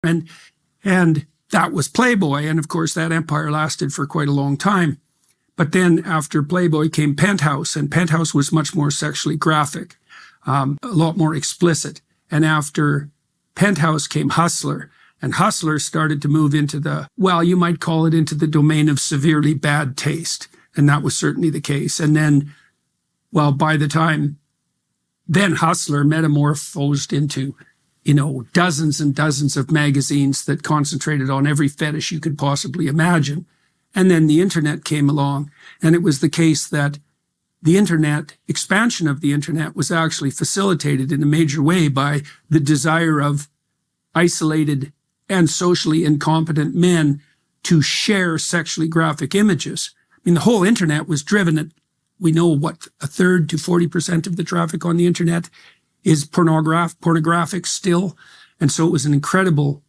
And that was Playboy. And of course, that empire lasted for quite a long time. But then after Playboy came Penthouse, and Penthouse was much more sexually graphic, a lot more explicit. And after Penthouse came Hustler, and Hustler started to move into you might call it into the domain of severely bad taste. And that was certainly the case. And then, by the time then Hustler metamorphosed into, dozens and dozens of magazines that concentrated on every fetish you could possibly imagine. And then the internet came along, and it was the case that the expansion of the internet was actually facilitated in a major way by the desire of isolated and socially incompetent men to share sexually graphic images. I mean, the whole internet was driven at, we know what, 1/3 to 40% of the traffic on the internet is pornographic still. And so it was an incredible,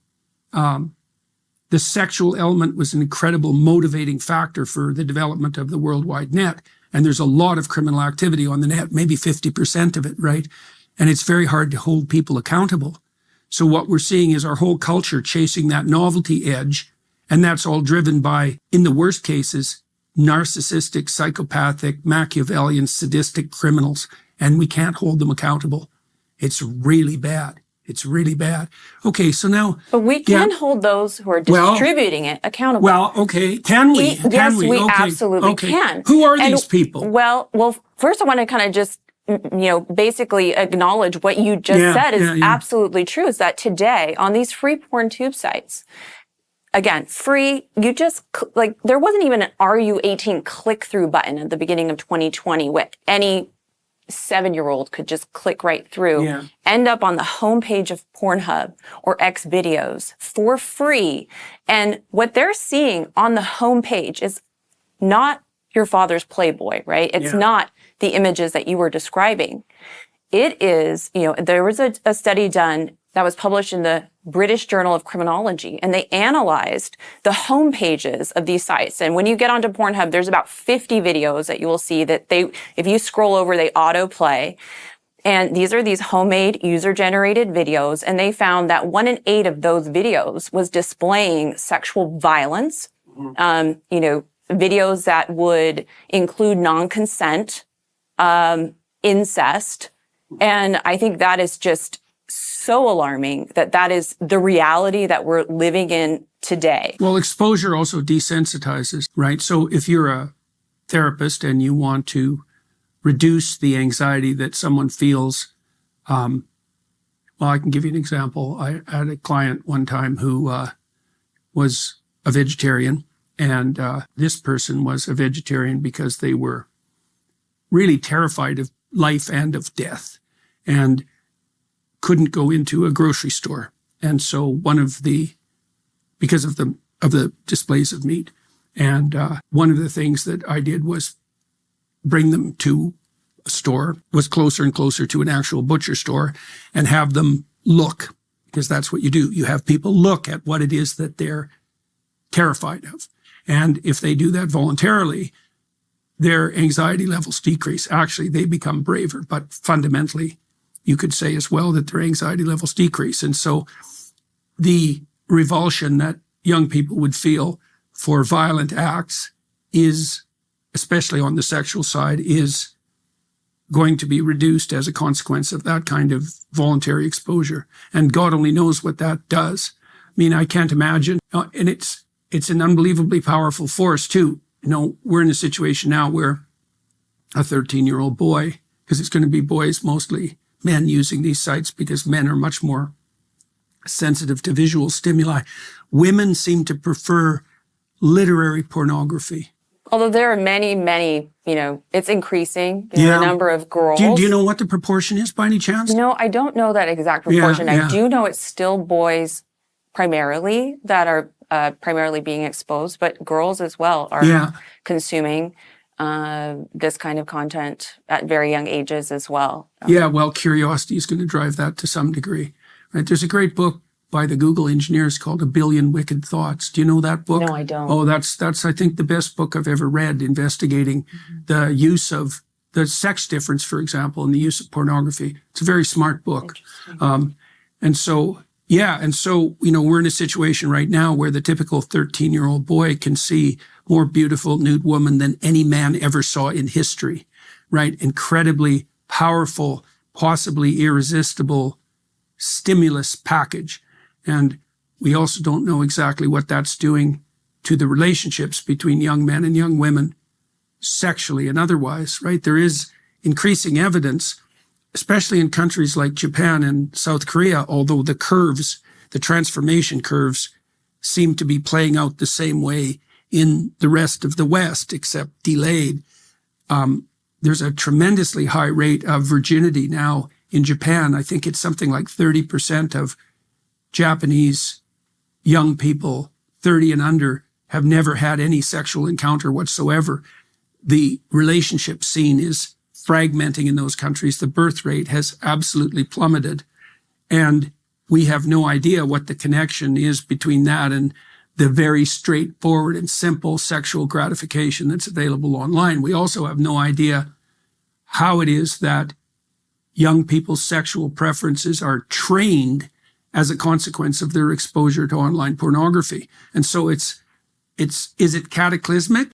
the sexual element was an incredible motivating factor for the development of the World Wide Net. And there's a lot of criminal activity on the net, maybe 50% of it, right? And it's very hard to hold people accountable. So what we're seeing is our whole culture chasing that novelty edge. And that's all driven by, in the worst cases, narcissistic, psychopathic, Machiavellian, sadistic criminals. And we can't hold them accountable. It's really bad. It's really bad. Okay, so now... But we can hold those who are distributing it accountable. Well, okay, can we? Yes, we absolutely can. Who are these people? Well, first I want to kind of just, basically acknowledge what you just said is absolutely true, is that today on these free porn tube sites, again, free, you just, there wasn't even an Are You 18 click-through button at the beginning of 2020 where any 7-year-old could just click right through, end up on the homepage of Pornhub or X videos for free. And what they're seeing on the homepage is not your father's Playboy, right? It's not the images that you were describing. It is, there was a study done that was published in the British Journal of Criminology, and they analyzed the home pages of these sites. And when you get onto Pornhub, there's about 50 videos that you will see that if you scroll over, they autoplay. And these are these homemade user-generated videos, and they found that 1 in 8 of those videos was displaying sexual violence, videos that would include non-consent, incest. And I think that is just so alarming that is the reality that we're living in today. Well, exposure also desensitizes, right? So if you're a therapist and you want to reduce the anxiety that someone feels, I can give you an example. I had a client one time who was a vegetarian, and this person was a vegetarian because they were really terrified of life and of death, and couldn't go into a grocery store. And so because of the displays of meat. And one of the things that I did was bring them to a store, was closer and closer to an actual butcher store, and have them look, because that's what you do. You have people look at what it is that they're terrified of. And if they do that voluntarily, their anxiety levels decrease. Actually, they become braver, but fundamentally, you could say as well that their anxiety levels decrease. And so the revulsion that young people would feel for violent acts is, especially on the sexual side, is going to be reduced as a consequence of that kind of voluntary exposure. And God only knows what that does. I mean, I can't imagine. And it's an unbelievably powerful force too. We're in a situation now where a 13-year-old boy, because it's going to be boys mostly, men using these sites because men are much more sensitive to visual stimuli. Women seem to prefer literary pornography. Although there are many, it's increasing, the number of girls. Do you know what the proportion is by any chance? No, I don't know that exact proportion. I do know it's still boys primarily that are primarily being exposed, but girls as well are consuming this kind of content at very young ages as well. Curiosity is going to drive that to some degree. Right? There's a great book by the Google engineers called A Billion Wicked Thoughts. Do you know that book? No, I don't. Oh, that's I think the best book I've ever read, investigating the use of the sex difference, for example, and the use of pornography. It's a very smart book. And so, Yeah. And so, we're in a situation right now where the typical 13-year-old boy can see more beautiful nude woman than any man ever saw in history, right? Incredibly powerful, possibly irresistible stimulus package. And we also don't know exactly what that's doing to the relationships between young men and young women, sexually and otherwise, right? There is increasing evidence, especially in countries like Japan and South Korea, although the transformation curves seem to be playing out the same way in the rest of the West, except delayed. There's a tremendously high rate of virginity now in Japan. I think it's something like 30% of Japanese young people, 30 and under, have never had any sexual encounter whatsoever. The relationship scene is fragmenting in those countries. The birth rate has absolutely plummeted. And we have no idea what the connection is between that and the very straightforward and simple sexual gratification that's available online. We also have no idea how it is that young people's sexual preferences are trained as a consequence of their exposure to online pornography. And so is it cataclysmic?